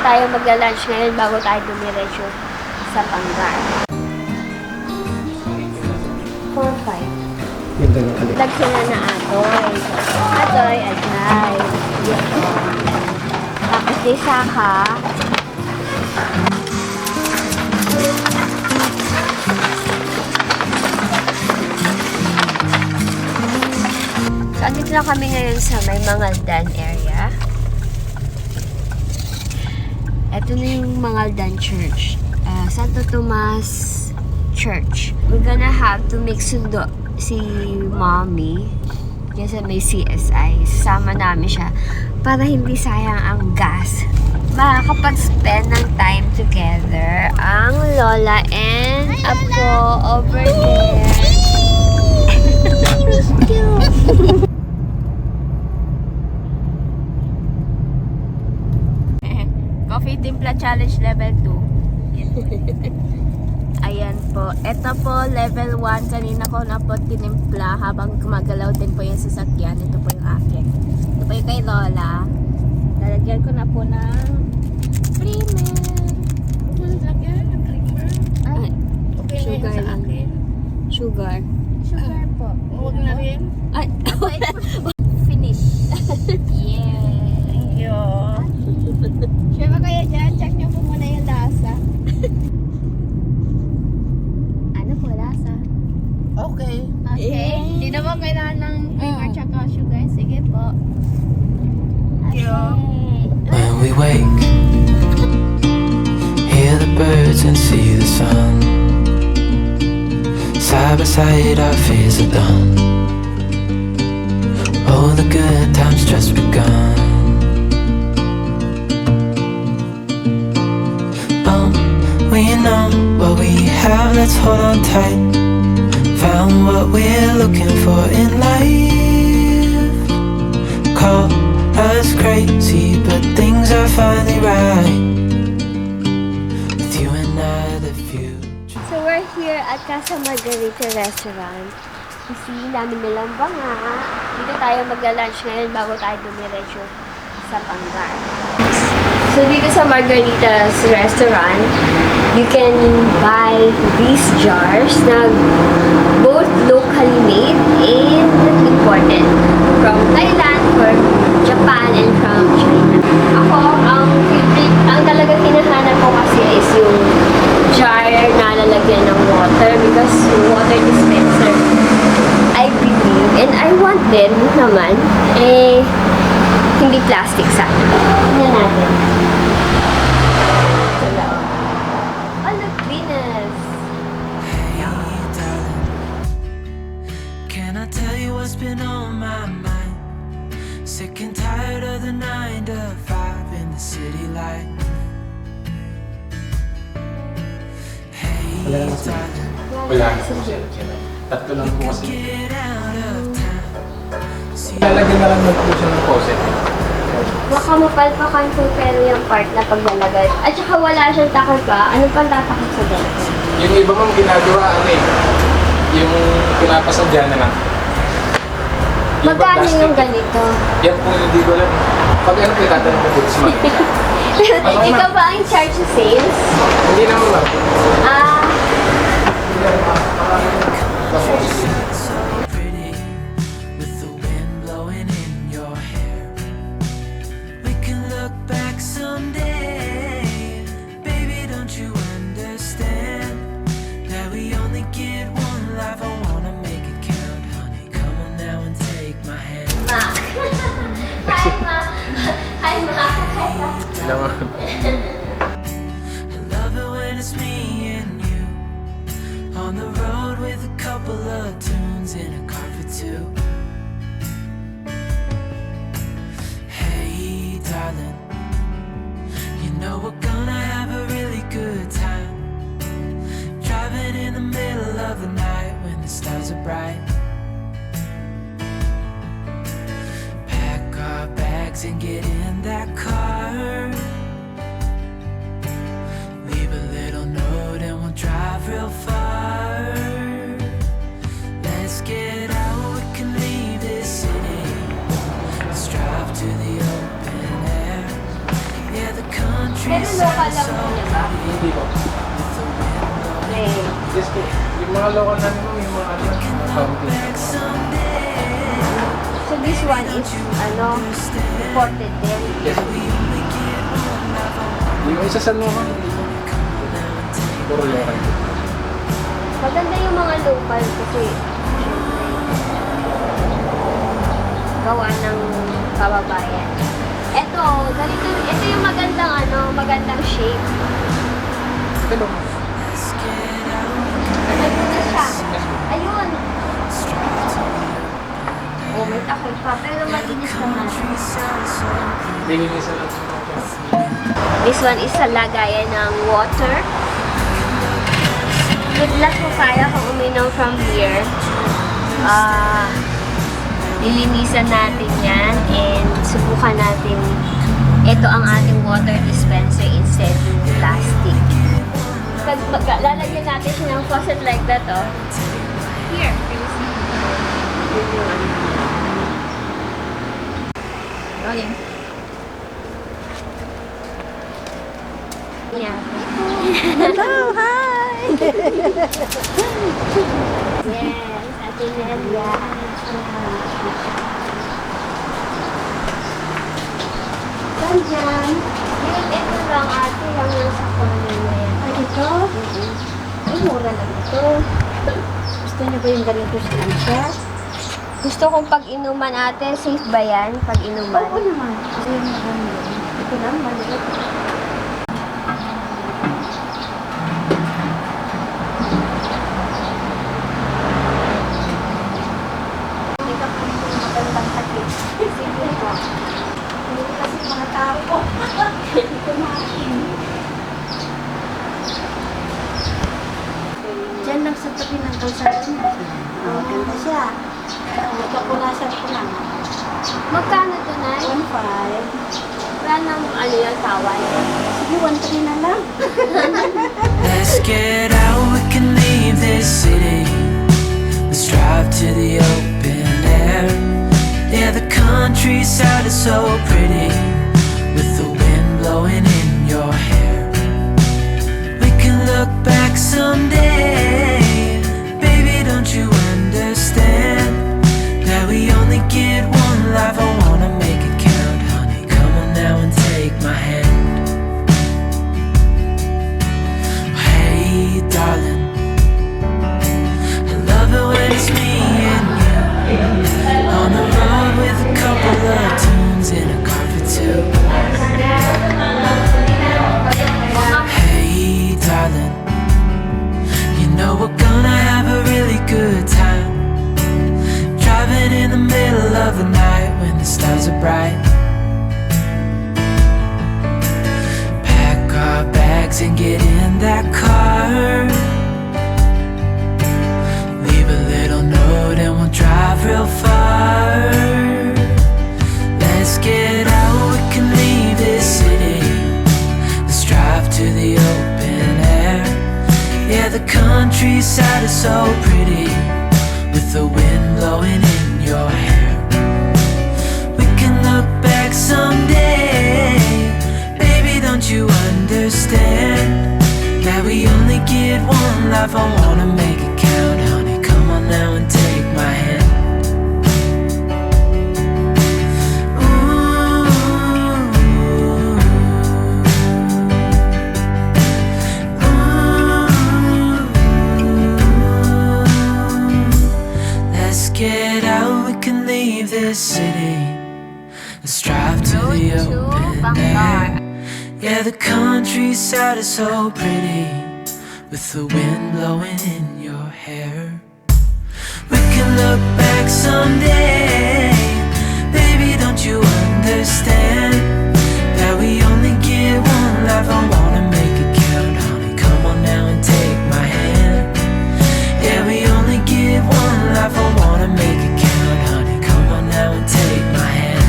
tayo magla-lunch ngayon bago tayo dumiretso sa Bangar. 4-5. Dag sila na atoy. Atoy, atay. Tapos di saka. So, andito na kami ngayon sa may Mangaldan area. Ito na yung Mangaldan Church. Santo Tomas Church. We're gonna have to make sundo si Mommy kasi may CSI. Sasama namin siya para hindi sayang ang gas. Makakapag-spend ng time together ang Lola and Apo over there. Coffee Timpla Challenge Level 2. Ayan po. Ito po, level 1. Kanina ko na po tinimpla habang gumagalaw din po yung sasakyan. Ito po yung akin. Ito po yung kay Lola. Lalagyan ko na po ng creamer. Lalagyan ng creamer? Ay, okay sugar sa lang. akin. Sugar. Sugar po. Huwag na rin. Ay, finish. Yeah. Thank you. Sure ba kaya dyan? Check nyo po muna yung lasa. Ano po, lasa? Okay. Okay. Hindi naman kailangan ng creamer tsaka sugar. Sige po. When we wake, hear the birds and see the sun. Side by side our fears are done. Oh, the good times just begun. Oh, we know what we have, let's hold on tight. Found what we're looking for in life. Call us crazy, but things are finally right. With you and I, the future. So we're here at Casa Margarita Restaurant. Kasi namin nilang Bangar. Dito tayo magla-lunch ngayon bago tayo dumiretso sa Bangar. So dito sa Margarita's Restaurant, you can buy these jars na both locally made and imported from Thailand, from Japan, and from China. Ako, ang favorite, ang talagang hinahanap ko kasi is yung jar na lalagyan ng water because yung water dispenser, I believe, and I want din naman, hindi plastic sana. Tingnan natin. Oh, look, Venus! Can I tell you what's been on my mind? Sick and tired of the 9 to 5 in the city light. Hey, darling, Wala na po siya. Tatlo lang po kasi. get out of town. See, Lalagyan na lang po siya ng faucet. Baka mapalpakan po pero yung part na paglalagay. At saka wala siyang takot pa. Ano pang tatakot sa ganito? Yung iba mong ginagawa, yung pinapasadya na lang. Yung Magkano plastic, yung ganito? Yan po hindi ko lang. Pag ano po itatanong ko po sa mga. Ikaw ba ang charge sa sales? Hindi naman lang. Ah, Tapos, so pretty with the wind blowing in your hair. We can look back someday, baby. Don't you understand that we only get one life? I wanna make it count, honey. Come on now and take my hand. Ma. Hi, Ma. Hi, Ma. Hi, Ma. naman. I love it when it's me and you on the road with a couple of tunes in a car for two. Hey, darling, you know we're gonna have a really good time. Driving in the middle of the night when the stars are bright. Pack our bags and get in that car. Leave a little note and we'll drive real far. Let's get out, we can leave this city. Let's drive to the open air. Yeah, the local lang po, di ba? Hindi po. Okay. Yes po. Yung mga local namin po, yung mga ano, mga fountain. So this one is, imported din. Yes po. Yung isa sa local, hindi po. Puro local. Maganda yung mga local kasi gawa ng kababayan. Ito yung magandang shape. Hello. Ayun na siya. Ayun. Oh, may takot pa. Pero matinis naman. Tingin niya sa lahat. This one is sa lagayan ng water. Good luck po tayo kung uminom from here. Lilinisan natin yan and subukan natin. Ito ang ating water dispenser instead ng plastic. Lalagyan natin siya ng faucet like that, oh. Here, can you see? Rolling. Yeah. Hello, hi! Yes, Ate Nelia. Saan dyan? Ito lang ate, lang nasa corner na yan. Ay, ito? Ay, mura lang ito. Gusto niyo ba yung ganito siya? Gusto kong pag-inuman ate, safe ba yan? Pag-inuman? Oo naman. Kasi yung maganda. Ito lang, maliit. Hindi ka po yung magandang takip. Sige po. Hindi kasi mga tao ko. Kumain. Diyan lang sa tabi ng kalsada niya. Oh, ganda siya. Nagkapunasan ko lang. Magkano to na? 1.5. Wala nang yung tawad. Sige, 1.3 na lang. Let's get out, we can leave this city. Let's drive to the open air. Yeah, the countryside is so pretty, with the wind blowing in your hair. We can look back someday. Baby, don't you understand that we only get one life? I wanna make it count, honey. Come on now and take my hand. Hey, darling, I love it when it's me and you on the road with a couple of tunes in a car for two. Hey, darling, you know we're gonna have a really good time, driving in the middle of the night when the stars are bright. Pack our bags and get in that car. Leave a little note and we'll drive real far. Let's get out, we can leave this city. Let's drive to the open air. Yeah, the countryside is so pretty, with the wind blowing in your hair. We can look back someday. Baby, don't you understand that we only get one life? I wanna make it count, honey. Come on now and take my hand. Let's get out, we can leave this city. Let's drive to the open air. Yeah, the countryside is so pretty, with the wind blowing in your hair. We can look back someday. Baby, don't you understand that we only get one life? I wanna make it count, honey. Come on now and take my hand. Yeah, we only get one life. I wanna make it count, honey. Come on now and take my hand.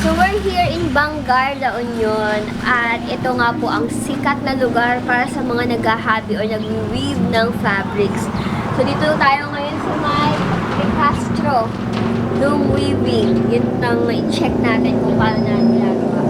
So we're here in Bangar, La Union, at ito nga po ang sikat na lugar para sa mga nag-hobby or nag-weave ng fabrics. So dito tayo ngayon sa may Castro Loom Weaving. Yun ang i-check natin kung paano na ginagawa.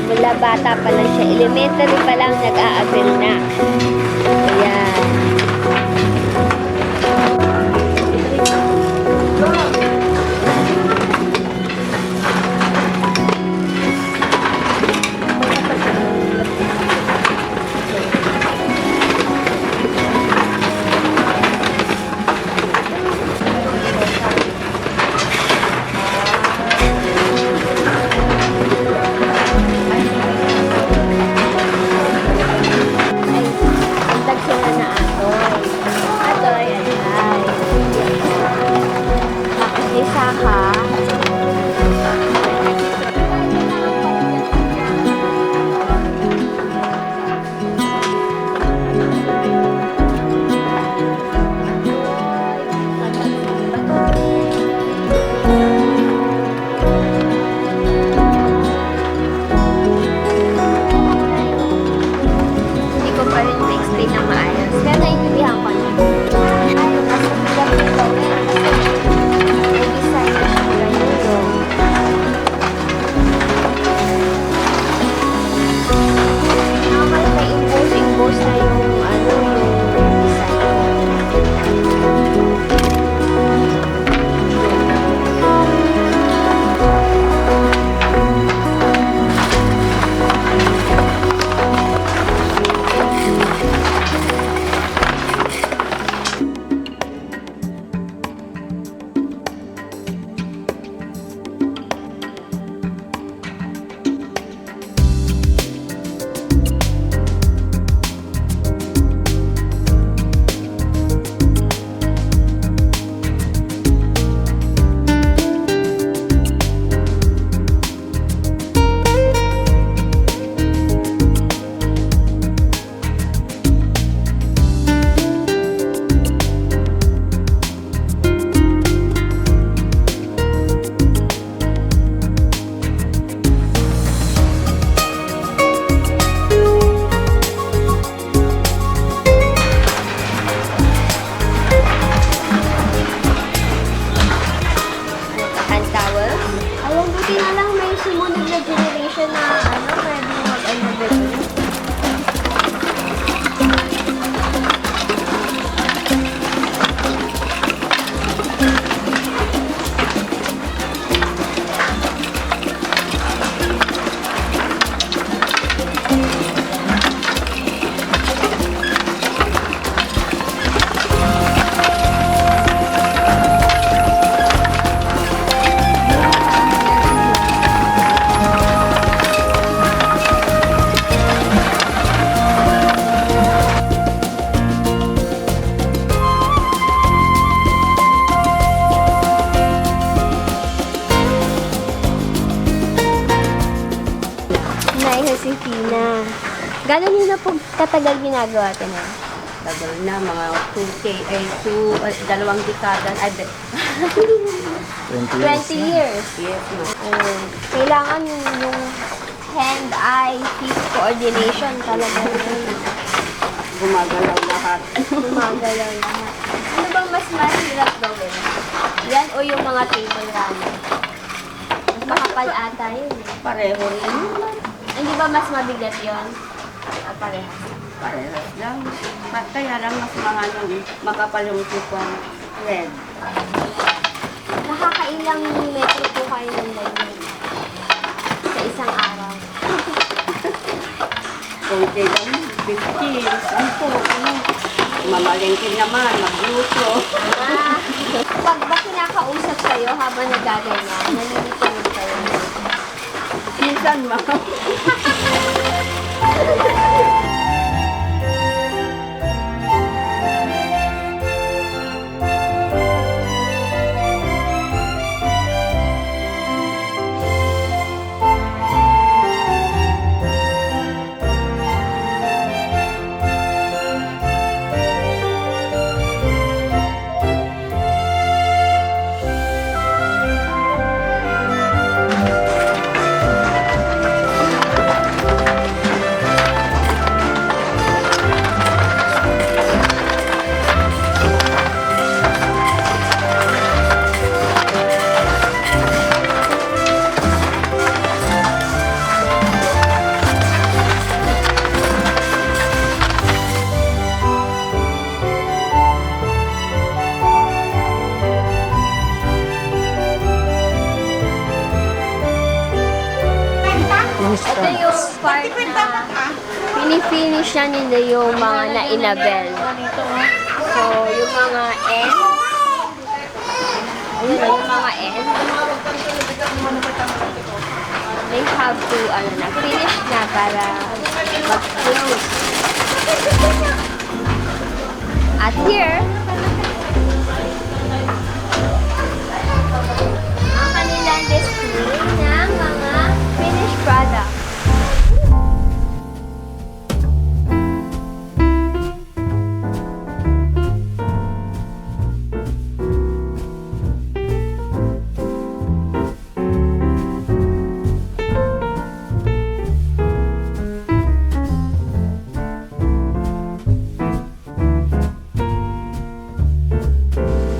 Mula bata pa lang siya, elementary pa lang nag-aabil na. Ayan. Josefina. Gano'n nyo na po katagal ginagawa ito na? Tagal na, mga 2 dekada. 20 years. Yes, ma'am. Kailangan yung hand-eye feet coordination talaga. Gumagalaw lahat. Gumagalaw lahat. Ano bang mas mahirap gawin? Yan o yung mga table runner? makapal ata yun. Pareho rin. Hindi ba mas mabigat yun? Parehas. Pareho lang. Kaya lang mas makapal yung sipon. Red. Nakakailang metro po kayo ng ganyan sa isang araw. Kunti lang. 50. 10. Mamalengke naman. Magluto. Pag ba kinakausap kayo habang nagaganyan, naninitinod kayo? Minsan ma. Ito yung part na pinifinish na nila yung mga na-inabel. So, yung mga ends. Ayun na, yung mga ends. They have to, finish na para mag-close. At here, ang kanilang display ng mga finished product.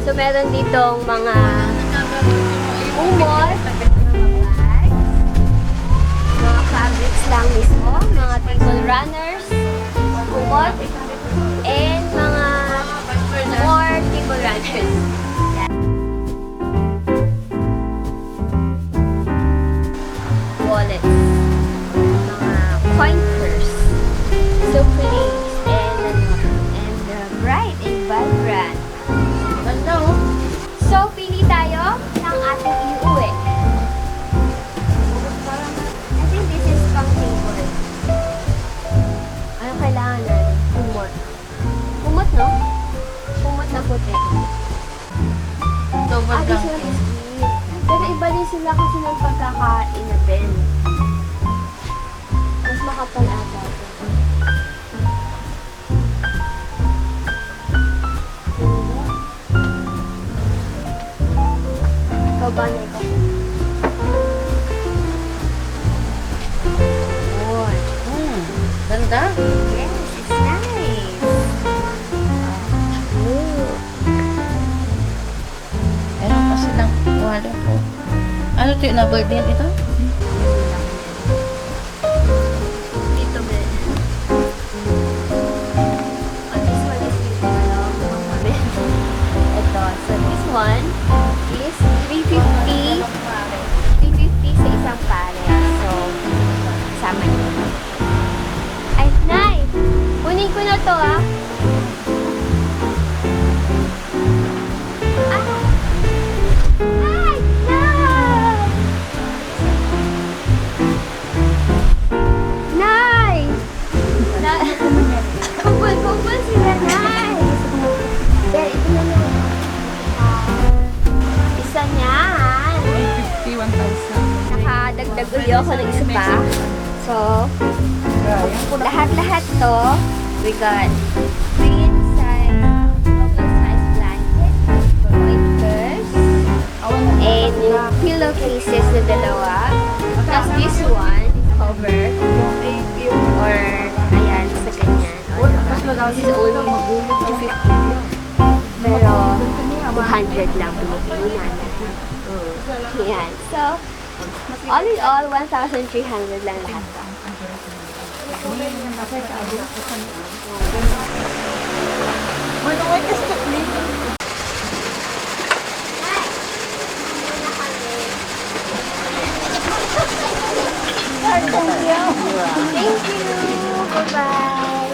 So, meron ditong mga umot, mga fabrics lang mismo, mga table runners, umot, and mga more table runners. Wallets, mga coin purse, so pretty, and bright and vibrant. Ganda oh. So, pili tayo ng ating iuwi. I think this is pang table. Ano kailangan natin? Kumot. Kumot, no? Kumot na puti. Double This one is green. Pero iba din sila kasi ng pagkaka-inabel. Mas makapal ata ito. Ikaw ba na ikaw? Ganda. Yes, it's nice. Meron pa silang wallet po. Ano ito yung number din ito? Dito ba? This one is ito. So this one is 350. 350 sa isang pare. So, sama niyo. Ay, Nay! Kunin ko na to, ah. Ay! Nay! Nay! Kumpul sila, Nay! Pero ito na lang. Isa niyan. 51,000. Nakadagdag uli ako ng isa pa. So, lahat-lahat to, we got queen size, double size blanket, pointers, and yung pillowcases na dalawa. Plus this one, cover, or ayan, sa ganyan. This is only 250. Pero, 200 lang pinipinan. Ayan. So, All in all, 1,300 lang lahat to. Thank you! Bye-bye!